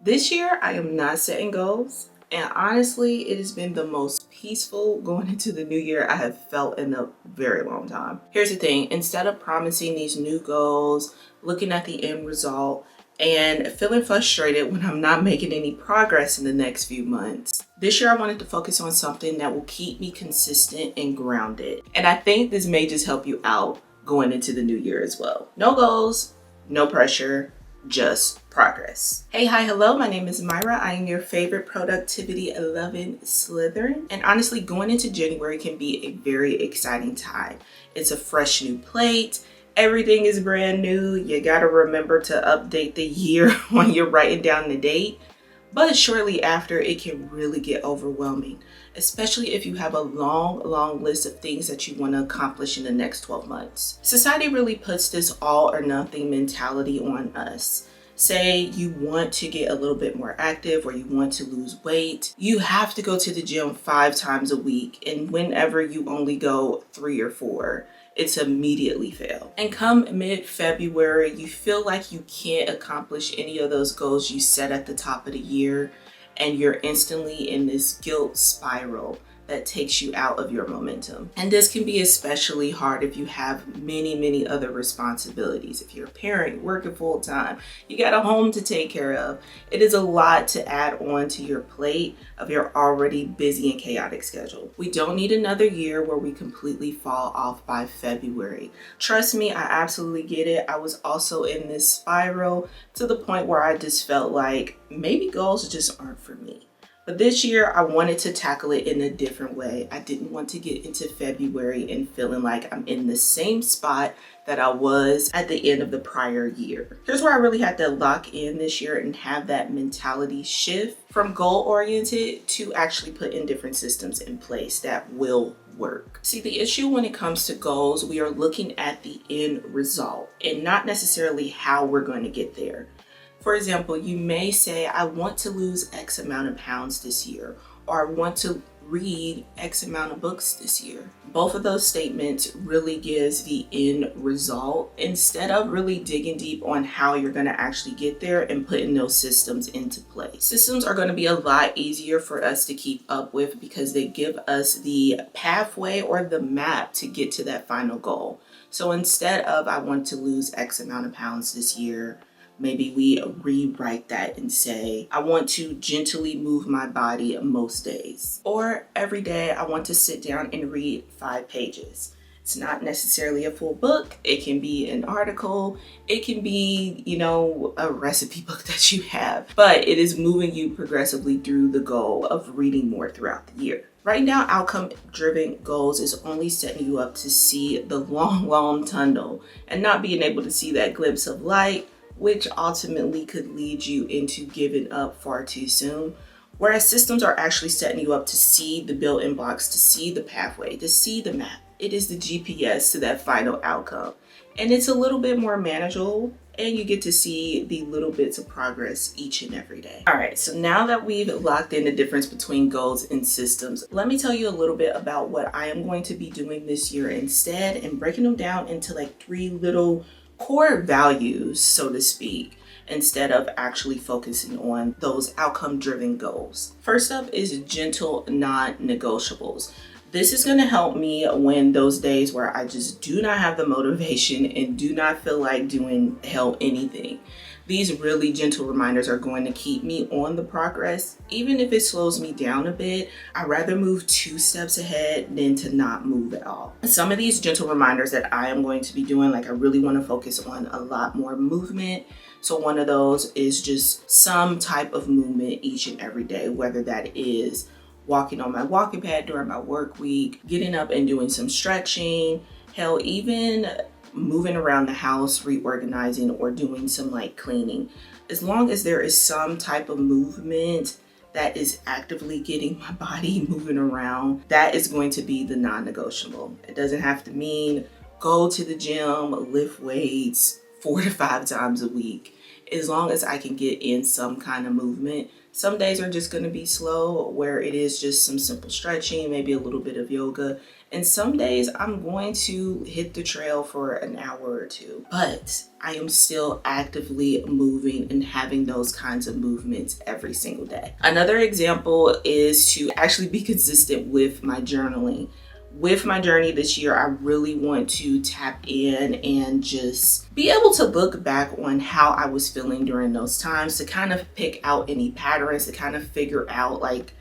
This year, I am not setting goals. And honestly, it has been the most peaceful going into the new year I have felt in a very long time. Here's the thing, instead of promising these new goals, looking at the end result, and feeling frustrated when I'm not making any progress in the next few months, this year I wanted to focus on something that will keep me consistent and grounded. And I think this may just help you out going into the new year as well. No goals, no pressure, just progress. Hey, hi, hello, my name is Myra. I am your favorite productivity loving Slytherin. And honestly, going into January can be a very exciting time. It's a fresh new plate. Everything is brand new. You gotta remember to update the year when you're writing down the date. But shortly after, it can really get overwhelming, especially if you have a long list of things that you want to accomplish in the next 12 months. Society really puts this all or nothing mentality on us. Say you want to get a little bit more active or you want to lose weight, you have to go to the gym 5 times a week, and whenever you only go 3 or 4, it's immediately fail. And come mid-February, you feel like you can't accomplish any of those goals you set at the top of the year, and you're instantly in this guilt spiral that takes you out of your momentum. And this can be especially hard if you have many other responsibilities. If you're a parent, working full time, you got a home to take care of. It is a lot to add on to your plate of your already busy and chaotic schedule. We don't need another year where we completely fall off by February. Trust me, I absolutely get it. I was also in this spiral to the point where I just felt like maybe goals just aren't for me. But this year, I wanted to tackle it in a different way. I didn't want to get into February and feeling like I'm in the same spot that I was at the end of the prior year. Here's where I really had to lock in this year and have that mentality shift from goal-oriented to actually put in different systems in place that will work. See, the issue when it comes to goals, we are looking at the end result and not necessarily how we're going to get there. For example, you may say, I want to lose X amount of pounds this year, or I want to read X amount of books this year. Both of those statements really gives the end result instead of really digging deep on how you're going to actually get there and putting those systems into place. Systems are going to be a lot easier for us to keep up with because they give us the pathway or the map to get to that final goal. So instead of I want to lose X amount of pounds this year, maybe we rewrite that and say, I want to gently move my body most days. Or every day I want to sit down and read 5 pages. It's not necessarily a full book. It can be an article. It can be, a recipe book that you have. But it is moving you progressively through the goal of reading more throughout the year. Right now, outcome-driven goals is only setting you up to see the long tunnel and not being able to see that glimpse of light, which ultimately could lead you into giving up far too soon. Whereas systems are actually setting you up to see the building blocks, to see the pathway, to see the map. It is the GPS to that final outcome. And it's a little bit more manageable, and you get to see the little bits of progress each and every day. All right, so now that we've locked in the difference between goals and systems, let me tell you a little bit about what I am going to be doing this year instead, and breaking them down into like 3 little core values, so to speak, instead of actually focusing on those outcome-driven goals. First up is gentle non-negotiables. This is going to help me when those days where I just do not have the motivation and do not feel like doing anything. These really gentle reminders are going to keep me on the progress. Even if it slows me down a bit, I'd rather move 2 steps ahead than to not move at all. Some of these gentle reminders that I am going to be doing, like I really want to focus on a lot more movement. So one of those is just some type of movement each and every day, whether that is walking on my walking pad during my work week, getting up and doing some stretching, hell, even moving around the house, reorganizing, or doing some light cleaning. As long as there is some type of movement that is actively getting my body moving around, that is going to be the non-negotiable. It doesn't have to mean go to the gym, lift weights 4 to 5 times a week. as long as I can get in some kind of movement. Some days are just going to be slow, where it is just some simple stretching, maybe a little bit of yoga. And some days I'm going to hit the trail for an hour or two, but I am still actively moving and having those kinds of movements every single day. Another example is to actually be consistent with my journaling. With my journey this year, I really want to tap in and just be able to look back on how I was feeling during those times, to kind of pick out any patterns, to kind of figure out like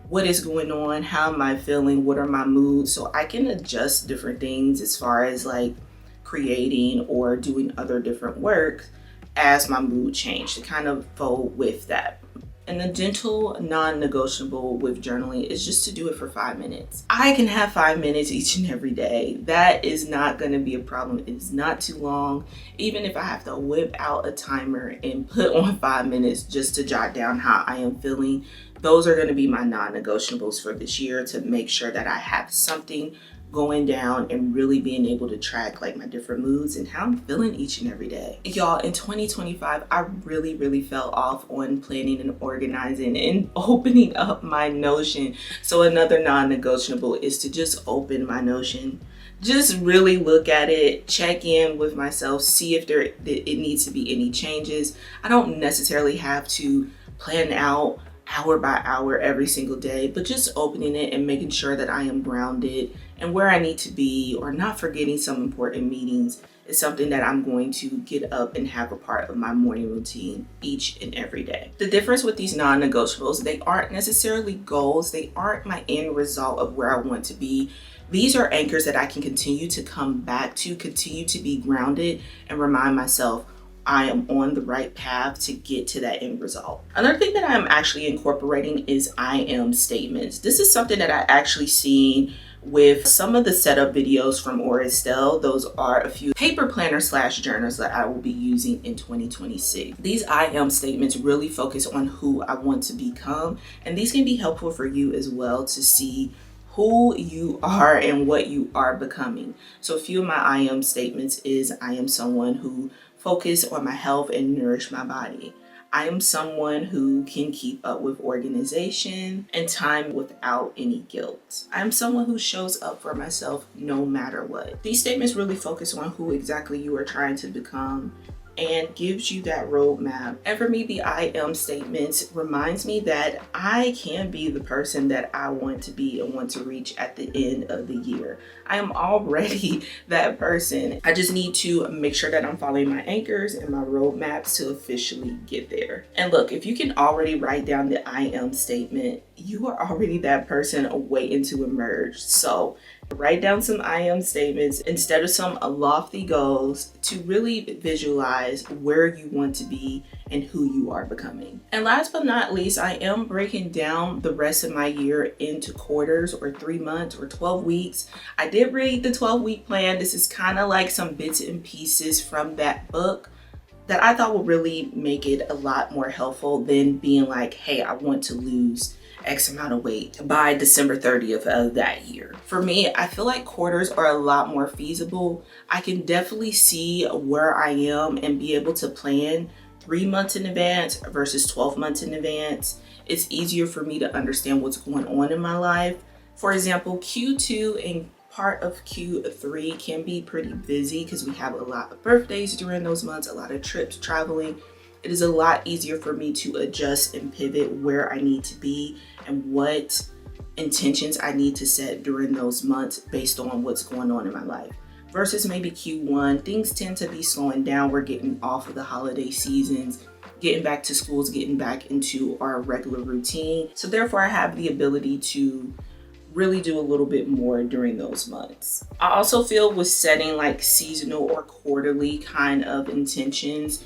what is going on, how am I feeling, what are my moods, so I can adjust different things as far as like creating or doing other different work as my mood change, to kind of go with that. And the gentle non-negotiable with journaling is just to do it for 5 minutes. I can have 5 minutes each and every day. That is not going to be a problem. It is not too long. Even if I have to whip out a timer and put on 5 minutes just to jot down how I am feeling, those are going to be my non-negotiables for this year, to make sure that I have something going down and really being able to track like my different moods and how I'm feeling each and every day. Y'all, in 2025, I really fell off on planning and organizing and opening up my Notion. So another non-negotiable is to just open my Notion. Just really look at it, check in with myself, see if it needs to be any changes. I don't necessarily have to plan out hour by hour every single day, but just opening it and making sure that I am grounded and where I need to be, or not forgetting some important meetings, is something that I'm going to get up and have a part of my morning routine each and every day. The difference with these non-negotiables, they aren't necessarily goals. They aren't my end result of where I want to be. These are anchors that I can continue to come back to, continue to be grounded, and remind myself I am on the right path to get to that end result. Another thing that I'm actually incorporating is I am statements. This is something that I actually seen with some of the setup videos from Estelle. Those are a few paper planner / journals that I will be using in 2026. These I am statements really focus on who I want to become, and these can be helpful for you as well to see who you are and what you are becoming. So a few of my I am statements is: I am someone who focus on my health and nourish my body. I am someone who can keep up with organization and time without any guilt. I am someone who shows up for myself no matter what. These statements really focus on who exactly you are trying to become and gives you that roadmap. And for me, the I am statements reminds me that I can be the person that I want to be and want to reach at the end of the year. I am already that person. I just need to make sure that I'm following my anchors and my roadmaps to officially get there. And look, if you can already write down the I am statement, you are already that person waiting to emerge. So write down some I am statements instead of some lofty goals, to really visualize where you want to be and who you are becoming. And last but not least, I am breaking down the rest of my year into quarters, or 3 months, or 12 weeks. I did read the 12-week plan. This is kind of like some bits and pieces from that book that I thought would really make it a lot more helpful than being like, hey, I want to lose X amount of weight by December 30th of that year. For me, I feel like quarters are a lot more feasible. I can definitely see where I am and be able to plan 3 months in advance versus 12 months in advance. It's easier for me to understand what's going on in my life. For example, Q2 and part of Q3 can be pretty busy because we have a lot of birthdays during those months, a lot of trips, traveling. It is a lot easier for me to adjust and pivot where I need to be and what intentions I need to set during those months based on what's going on in my life. Versus maybe Q1, things tend to be slowing down. We're getting off of the holiday seasons, getting back to schools, getting back into our regular routine. So therefore, I have the ability to really do a little bit more during those months. I also feel with setting like seasonal or quarterly kind of intentions,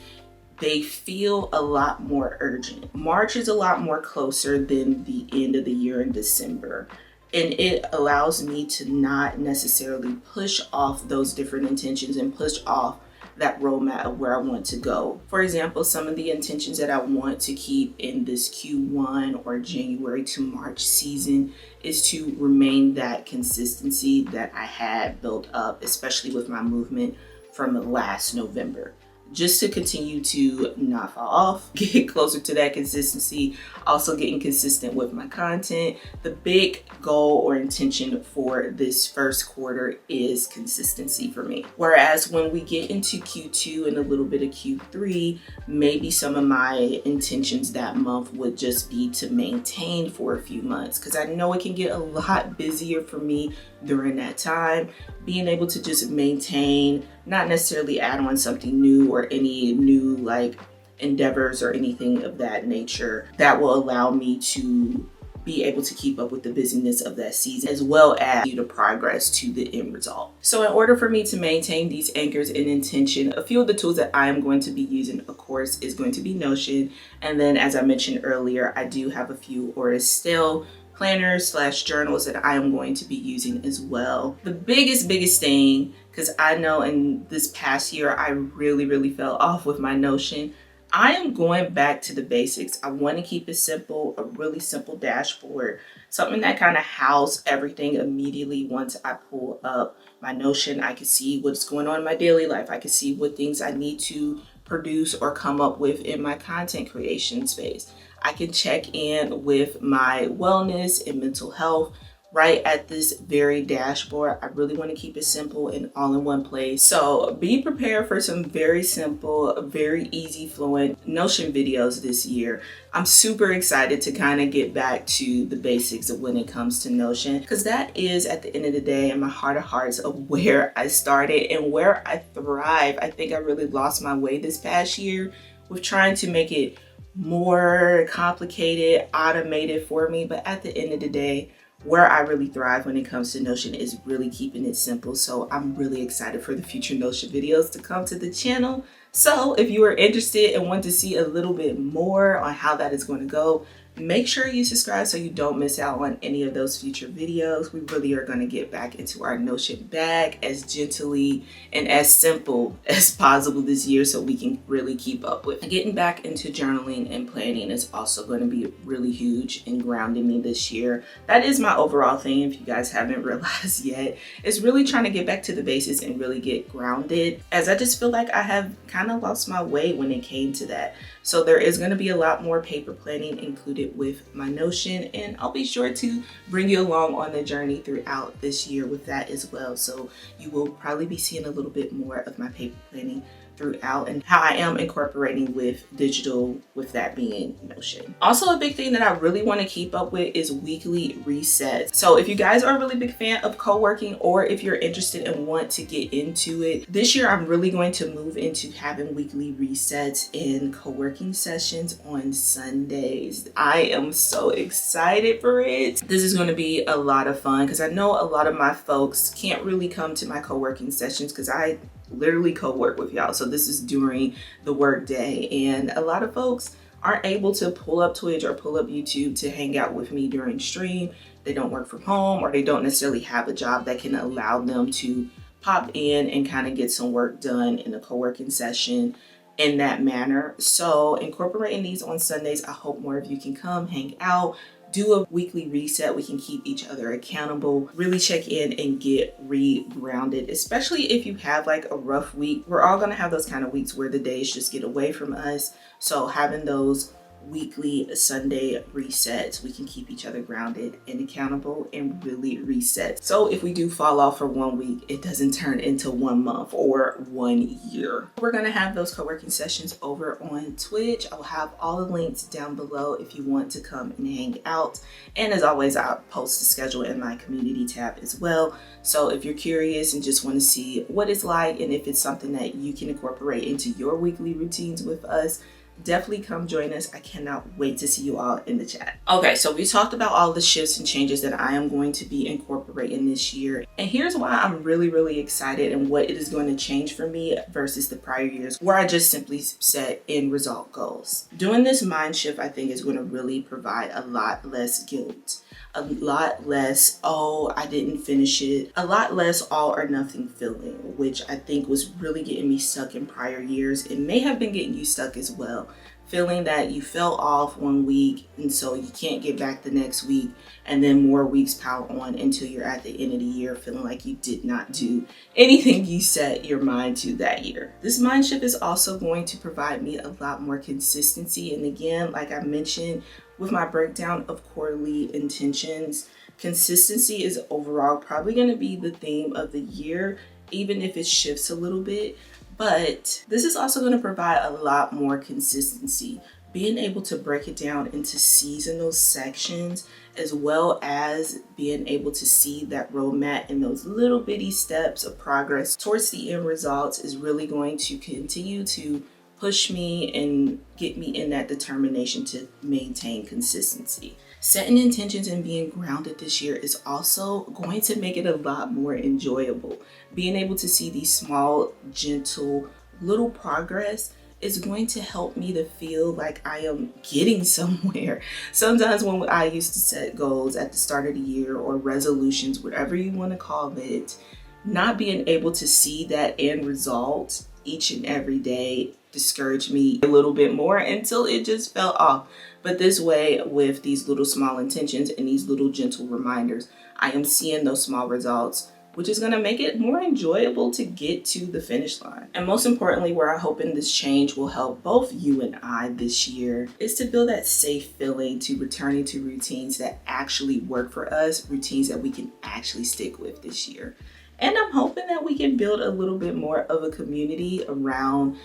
they feel a lot more urgent. March is a lot more closer than the end of the year in December. And it allows me to not necessarily push off those different intentions and push off that roadmap of where I want to go. For example, some of the intentions that I want to keep in this Q1 or January to March season is to remain that consistency that I had built up, especially with my movement from last November. just to continue to not fall off, get closer to that consistency, also getting consistent with my content. The big goal or intention for this first quarter is consistency for me. Whereas when we get into Q2 and a little bit of Q3, maybe some of my intentions that month would just be to maintain for a few months, because I know it can get a lot busier for me during that time. Being able to just maintain, not necessarily add on something new or any new like endeavors or anything of that nature, that will allow me to be able to keep up with the busyness of that season, as well as to progress to the end result. So in order for me to maintain these anchors in intention, a few of the tools that I am going to be using, of course, is going to be Notion. And then, as I mentioned earlier, I do have a few Oristell planners / journals that I am going to be using as well. The biggest thing, because I know in this past year I really fell off with my Notion, I am going back to the basics. I want to keep it simple, a really simple dashboard, something that kind of houses everything immediately. Once I pull up my Notion, I can see what's going on in my daily life. I can see what things I need to produce or come up with in my content creation space. I can check in with my wellness and mental health right at this very dashboard. I really want to keep it simple and all in one place. So be prepared for some very simple, very easy, fluent Notion videos this year. I'm super excited to kind of get back to the basics of when it comes to Notion, because that is, at the end of the day, in my heart of hearts, of where I started and where I thrive. I think I really lost my way this past year with trying to make it more complicated, automated for me. But at the end of the day, where I really thrive when it comes to Notion is really keeping it simple. So I'm really excited for the future Notion videos to come to the channel. So if you are interested and want to see a little bit more on how that is going to go, make sure you subscribe so you don't miss out on any of those future videos. We really are going to get back into our Notion bag as gently and as simple as possible this year, so we can really keep up with it. Getting back into journaling and planning is also going to be really huge in grounding me this year. That is my overall thing, if you guys haven't realized yet, is really trying to get back to the basics and really get grounded, as I just feel like I have kind of lost my way when it came to that. So there is going to be a lot more paper planning included with my Notion, and I'll be sure to bring you along on the journey throughout this year with that as well. So you will probably be seeing a little bit more of my paper planning throughout, and how I am incorporating with digital, with that being Notion. Also, a big thing that I really want to keep up with is weekly resets. So if you guys are a really big fan of co-working, or if you're interested and want to get into it, this year I'm really going to move into having weekly resets in CoWorking Sessions on Sundays. I am so excited for it. This is going to be a lot of fun, because I know a lot of my folks can't really come to my co-working sessions because I literally co-work with y'all. So this is during the work day, and a lot of folks aren't able to pull up Twitch or pull up YouTube to hang out with me during stream. They don't work from home, or they don't necessarily have a job that can allow them to pop in and kind of get some work done in a co-working session in that manner. So incorporating these on Sundays, I hope more of you can come hang out, do a weekly reset. We can keep each other accountable, really check in and get re-grounded, especially if you have like a rough week. We're all gonna have those kind of weeks where the days just get away from us. So having those weekly Sunday resets, we can keep each other grounded and accountable and really reset. So if we do fall off for 1 week, it doesn't turn into 1 month or 1 year. We're gonna have those co-working sessions over on Twitch. I'll have all the links down below if you want to come and hang out. And as always, I'll post the schedule in my community tab as well. So if you're curious and just want to see what it's like, and if it's something that you can incorporate into your weekly routines with us, definitely come join us. I cannot wait to see you all in the chat. Okay, so we talked about all the shifts and changes that I am going to be incorporating this year. And here's why I'm really excited and what it is going to change for me versus the prior years where I just simply set end result goals. Doing this mind shift, I think, is going to really provide a lot less guilt, a lot less, oh, I didn't finish it, a lot less all or nothing feeling, which I think was really getting me stuck in prior years. It may have been getting you stuck as well, feeling that you fell off one week and so you can't get back the next week, and then more weeks pile on until you're at the end of the year feeling like you did not do anything you set your mind to that year. This mind shift is also going to provide me a lot more consistency. And again, like I mentioned with my breakdown of quarterly intentions, consistency is overall probably going to be the theme of the year, even if it shifts a little bit. But this is also going to provide a lot more consistency. Being able to break it down into seasonal sections, as well as being able to see that roadmap and those little bitty steps of progress towards the end results, is really going to continue to push me and get me in that determination to maintain consistency. Setting intentions and being grounded this year is also going to make it a lot more enjoyable. Being able to see these small, gentle, little progress is going to help me to feel like I am getting somewhere. Sometimes when I used to set goals at the start of the year, or resolutions, whatever you want to call it, not being able to see that end result each and every day discouraged me a little bit more until it just fell off. But this way, with these little small intentions and these little gentle reminders, I am seeing those small results, which is going to make it more enjoyable to get to the finish line. And most importantly, where I'm hoping this change will help both you and I this year, is to build that safe feeling to returning to routines that actually work for us, routines that we can actually stick with this year. And I'm hoping that we can build a little bit more of a community around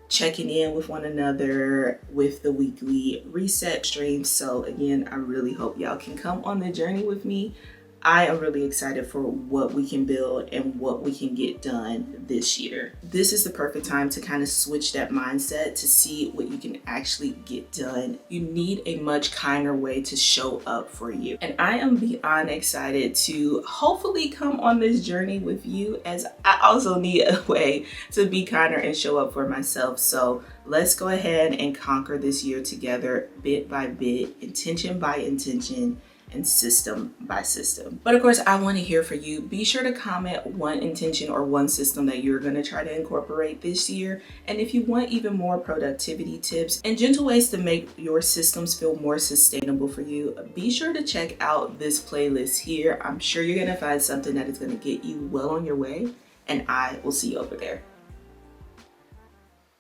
checking in with one another with the weekly reset streams. So again, I really hope y'all can come on the journey with me. I am really excited for what we can build and what we can get done this year. This is the perfect time to kind of switch that mindset to see what you can actually get done. You need a much kinder way to show up for you. And I am beyond excited to hopefully come on this journey with you, as I also need a way to be kinder and show up for myself. So let's go ahead and conquer this year together, bit by bit, intention by intention, and system by system. But of course, I want to hear from you. Be sure to comment one intention or one system that you're going to try to incorporate this year. And if you want even more productivity tips and gentle ways to make your systems feel more sustainable for you, be sure to check out this playlist here. I'm sure you're going to find something that is going to get you well on your way, and I will see you over there.